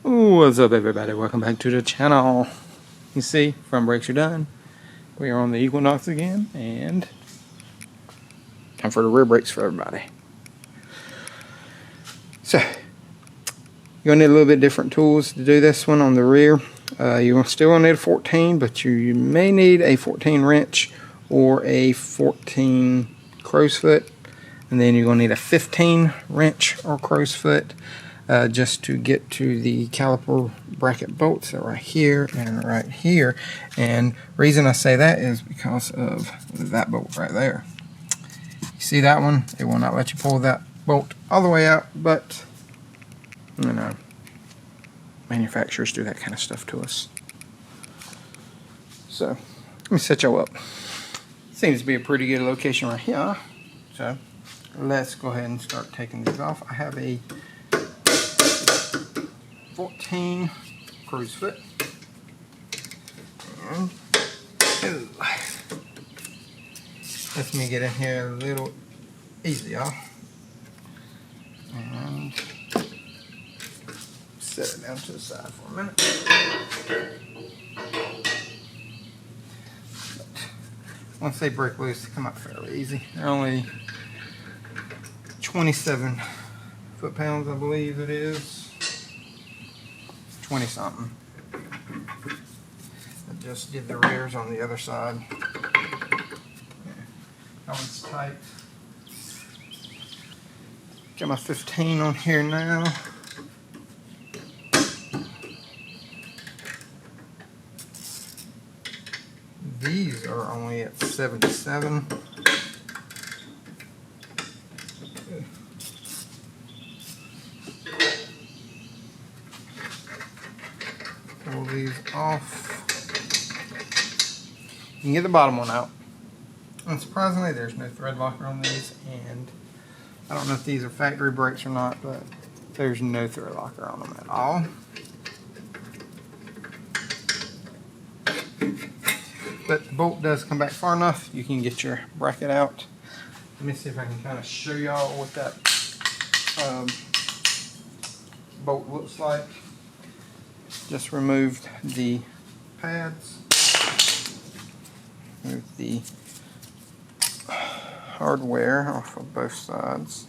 What's up, everybody? Welcome back to the channel. You see, front brakes are done. We are on the Equinox again, and time for the rear brakes for everybody. So, you're going to need a little bit different tools to do this one on the rear. You're still going to need a 14, but you may need a 14 wrench or a 14 crow's foot. And then you're going to need a 15 wrench or crow's foot just to get to the caliper bracket bolts that are right here and right here. And reason I say that is because of that bolt right there. You see that one? It will not let you pull that bolt all the way out, but you know, manufacturers do that kind of stuff to us. So let me set you up. Seems to be a pretty good location right here. So let's go ahead and start taking these off. I have a 14 crow's foot. And let me get in here a little easy, y'all. And set it down to the side for a minute. But once they break loose, they come out fairly easy. They're only 27 foot-pounds, I believe it is. 20 something. I just did the rears on the other side. Yeah, that one's tight. Got my 15 on here now. These are only at 77. Pull these off. You can get the bottom one out. And surprisingly, there's no thread locker on these, and I don't know if these are factory brakes or not, but there's no thread locker on them at all. But the bolt does come back far enough, you can get your bracket out. Let me see if I can kind of show y'all what that bolt looks like. Just removed the pads, removed the hardware off of both sides.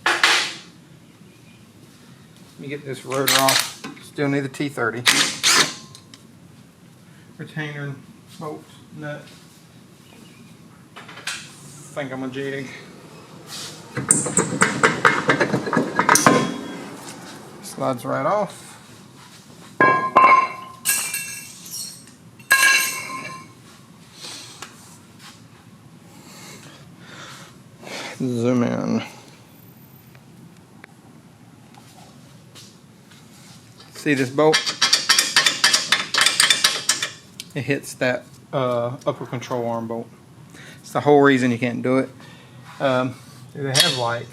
Let me get this rotor off. Still need the T30. Retainer, bolt, nut. Think I'm a jig. Slides right off. Zoom in. See this bolt? It hits that upper control arm bolt. It's the whole reason you can't do it. They have like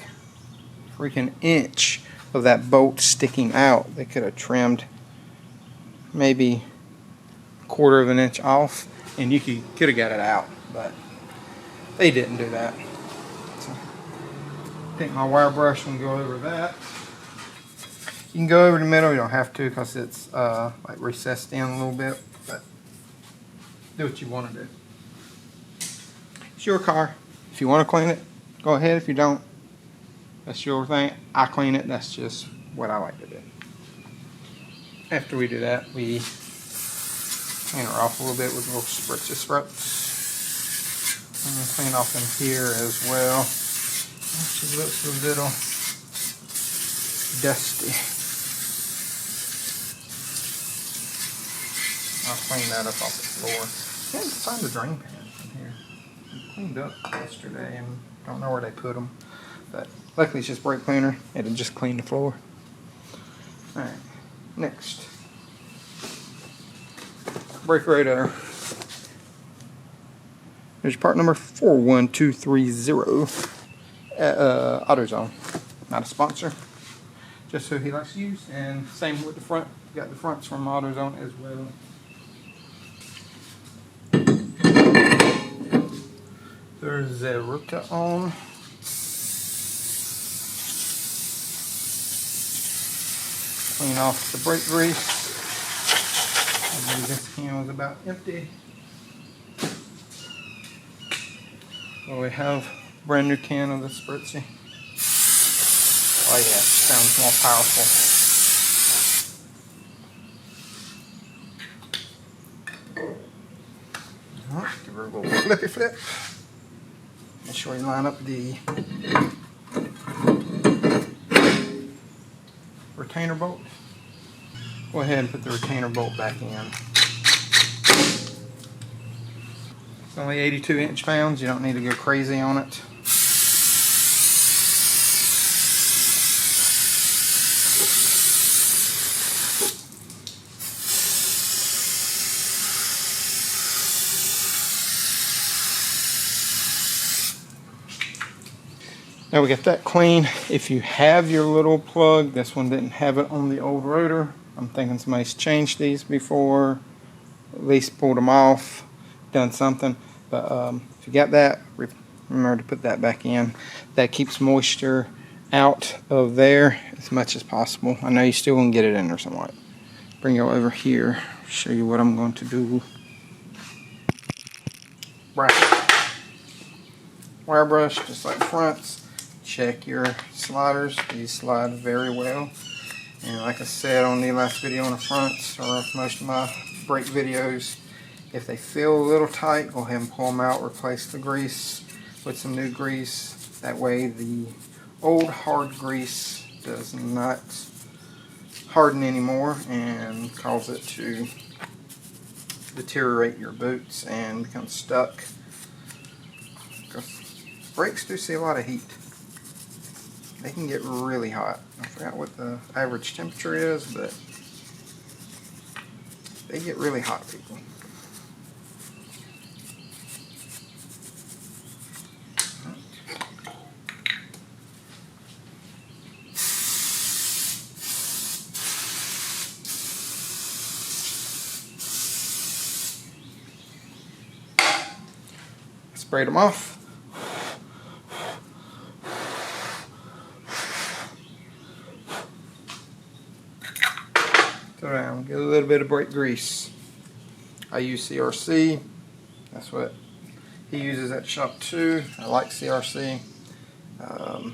freaking inch of that bolt sticking out. They could have trimmed maybe a quarter of an inch off and you could have got it out, but they didn't do that. So, take my wire brush and go over that. You can go over the middle, you don't have to because it's like recessed in a little bit, but do what you want to do. It's your car. If you want to clean it, go ahead. If you don't, that's your thing. I clean it. That's just what I like to do. After we do that, we clean her off a little bit with little spritzy spruts. And clean off in here as well. She looks a little dusty. I'll clean that up off the floor. Can't find the drain pan in here. I cleaned up yesterday and don't know where they put them. But luckily it's just brake cleaner. It'll just clean the floor. Alright, next. Brake radar. Here's part number 41230. AutoZone. Not a sponsor. Just who he likes to use. And same with the front. Got the fronts from AutoZone as well. There's a Ruka on. Clean off the brake grease. I believe this can was about empty. So we have a brand new can of the Spritzy. Oh yeah, it sounds more powerful. Give her a little flippy flip. Make sure you line up the retainer bolt. Go ahead and put the retainer bolt back in. It's only 82 inch-pounds. You don't need to go crazy on it. Now we got that clean. If you have your little plug, this one didn't have it on the old rotor. I'm thinking somebody's changed these before, at least pulled them off, done something. But if you got that, remember to put that back in. That keeps moisture out of there as much as possible. I know you still want to get it in there somewhat. Bring it over here, show you what I'm going to do. Wire brush, just like the fronts. Check your sliders. These slide very well. And like I said on the last video on the fronts, or most of my brake videos, if they feel a little tight, go ahead and pull them out, replace the grease with some new grease. That way the old hard grease does not harden anymore and cause it to deteriorate your boots and become stuck. Because brakes do see a lot of heat. They can get really hot. I forgot what the average temperature is, but they get really hot, people. Sprayed them off. Throw down, get a little bit of brake grease. I use CRC. That's what he uses at shop too. I like CRC. I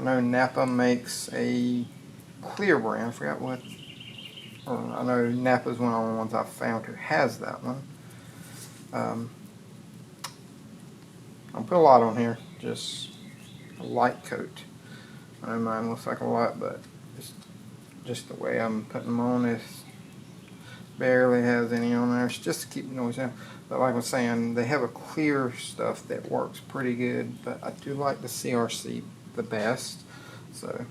know Napa makes a clear brand. I forgot what. I know Napa's one of the only ones I've found who has that one. I'll put a lot on here, just a light coat. I know mine looks like a lot, but it's just the way I'm putting them on. It barely has any on there. It's just to keep the noise out. But like I was saying, they have a clear stuff that works pretty good, but I do like the CRC the best. So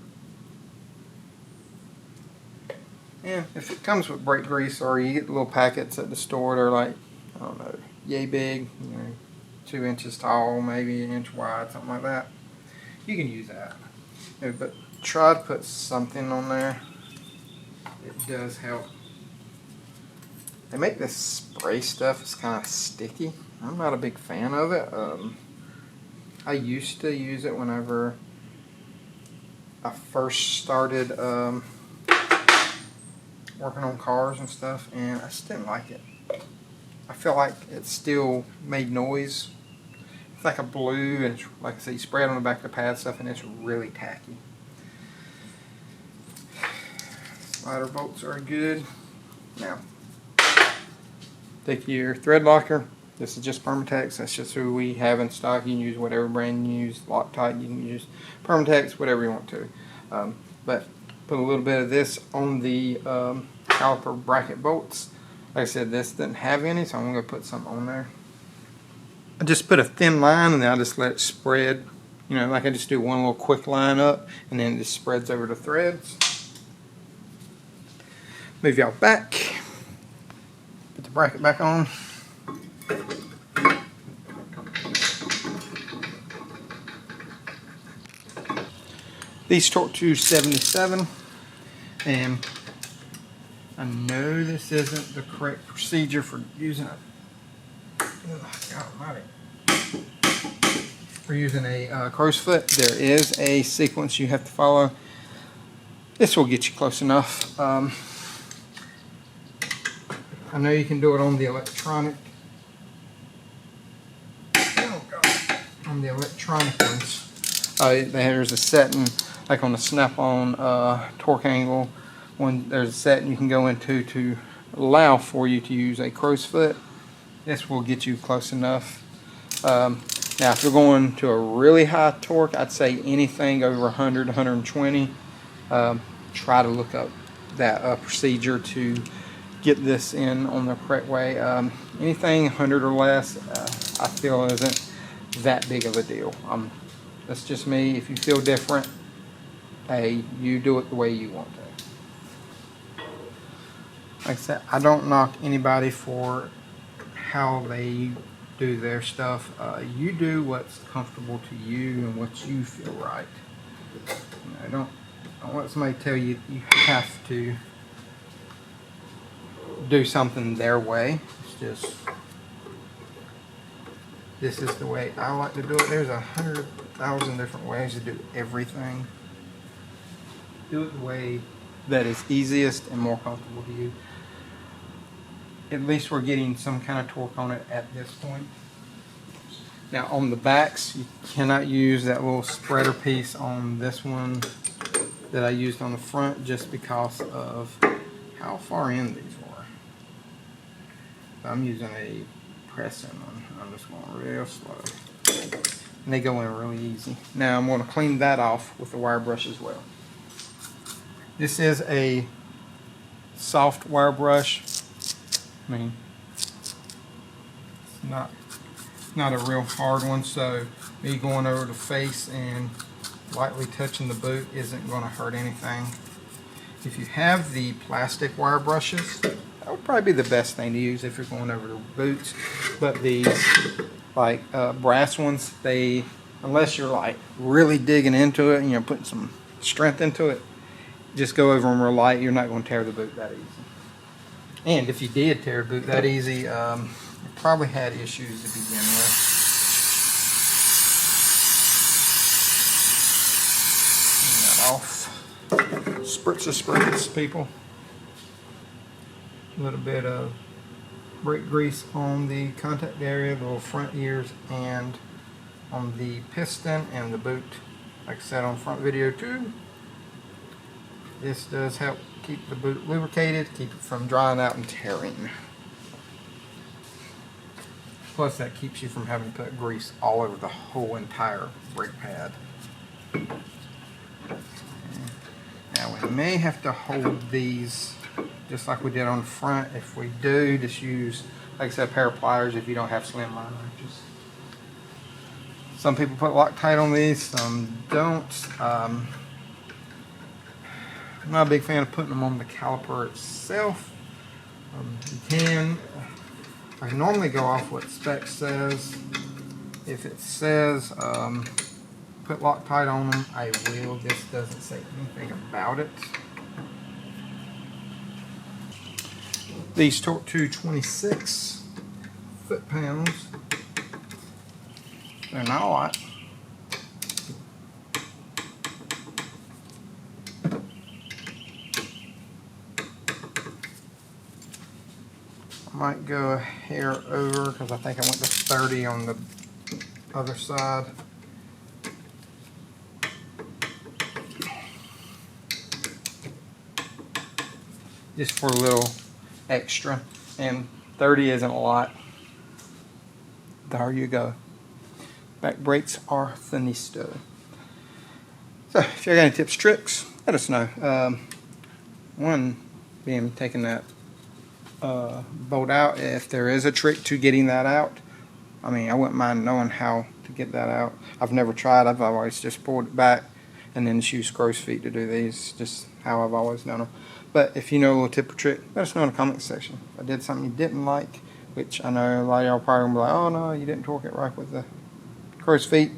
yeah, if it comes with brake grease, or you get the little packets at the store, they're like, I don't know, yay big, you know, 2 inches tall, maybe 1 inch wide, something like that. You can use that. Yeah, but try to put something on there. It does help. They make this spray stuff, it's kind of sticky. I'm not a big fan of it. I used to use it whenever I first started working on cars and stuff, and I just didn't like it. I feel like it still made noise. It's like a blue, and like I said, you spray it on the back of the pad stuff, and it's really tacky. Slider bolts are good. Now, take your thread locker. This is just Permatex. That's just who we have in stock. You can use whatever brand you use. Loctite, you can use Permatex, whatever you want to. But put a little bit of this on the caliper bracket bolts. Like I said, this didn't have any, so I'm going to put some on there. I just put a thin line, and then I just let it spread. You know, like I just do one little quick line up, and then it just spreads over the threads. Move y'all back. Put the bracket back on. These torque to 77, and I know this isn't the correct procedure for using it. For using a crow's foot, there is a sequence you have to follow. This will get you close enough. I know you can do it on the electronic. Oh God. On the electronic ones. There's a setting, like on the Snap-on torque angle, when there's a setting you can go into to allow for you to use a crow's foot. This will get you close enough. Now if you're going to a really high torque, I'd say anything over 100, 120, try to look up that procedure to get this in on the correct way. Anything 100 or less, I feel isn't that big of a deal. That's just me. If you feel different, hey, you do it the way you want to. Like I said, I don't knock anybody for how they do their stuff. You do what's comfortable to you and what you feel right. Don't let somebody tell you you have to do something their way. It's just, this is the way I like to do it. There's 100,000 different ways to do everything. Do it the way that is easiest and more comfortable to you. At least we're getting some kind of torque on it at this point. Now on the backs, you cannot use that little spreader piece on this one that I used on the front, just because of how far in these were. I'm using a press-in one. I'm just going real slow. And they go in really easy. Now I'm going to clean that off with the wire brush as well. This is a soft wire brush. I mean, it's not a real hard one, so me going over the face and lightly touching the boot isn't going to hurt anything. If you have the plastic wire brushes, that would probably be the best thing to use if you're going over the boots. But these, like brass ones, unless you're like really digging into it and you're putting some strength into it, just go over them real light. You're not going to tear the boot that easy. And if you did tear the boot that easy, you probably had issues to begin with. Off. Spritz, people. A little bit of brake grease on the contact area, the little front ears, and on the piston and the boot. Like I said on front video too, this does help keep the boot lubricated, keep it from drying out and tearing. Plus that keeps you from having to put grease all over the whole entire brake pad. Now we may have to hold these just like we did on the front. If we do, just use, like I said, a pair of pliers if you don't have slim line wrenches. Some people put Loctite on these, some don't. I'm not a big fan of putting them on the caliper itself. You can. I normally go off what spec says. If it says put Loctite on them, I will. This doesn't say anything about it. These torque to 26 foot-pounds. They're not a lot. I might go a hair over because I think I went to 30 on the other side. Just for a little extra, and 30 isn't a lot. There you go. Back brakes are finito. So if you got any tips, tricks, let us know. One being taking that bolt out. If there is a trick to getting that out, I mean, I wouldn't mind knowing how to get that out. I've never tried. I've always just pulled it back and then just used crow's feet to do these. Just how I've always done them. But if you know a little tip or trick, let us know in the comment section. If I did something you didn't like, which I know a lot of y'all probably gonna be like, oh no, you didn't torque it right with the crow's feet,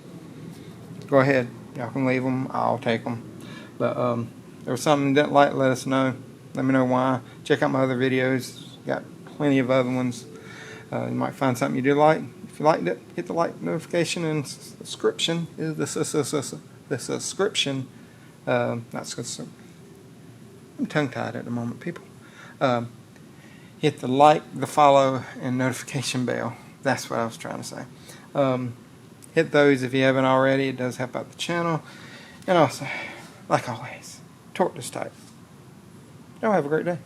go ahead. Y'all can leave them. I'll take them. But if there was something you didn't like, let us know. Let me know why. Check out my other videos. Got plenty of other ones. You might find something you did like. If you liked it, hit the like notification and subscription. Is the subscription? Not I'm tongue-tied at the moment, people. Hit the like, the follow, and notification bell. That's what I was trying to say. Hit those if you haven't already. It does help out the channel. And also, like always, torque this tight. Y'all have a great day.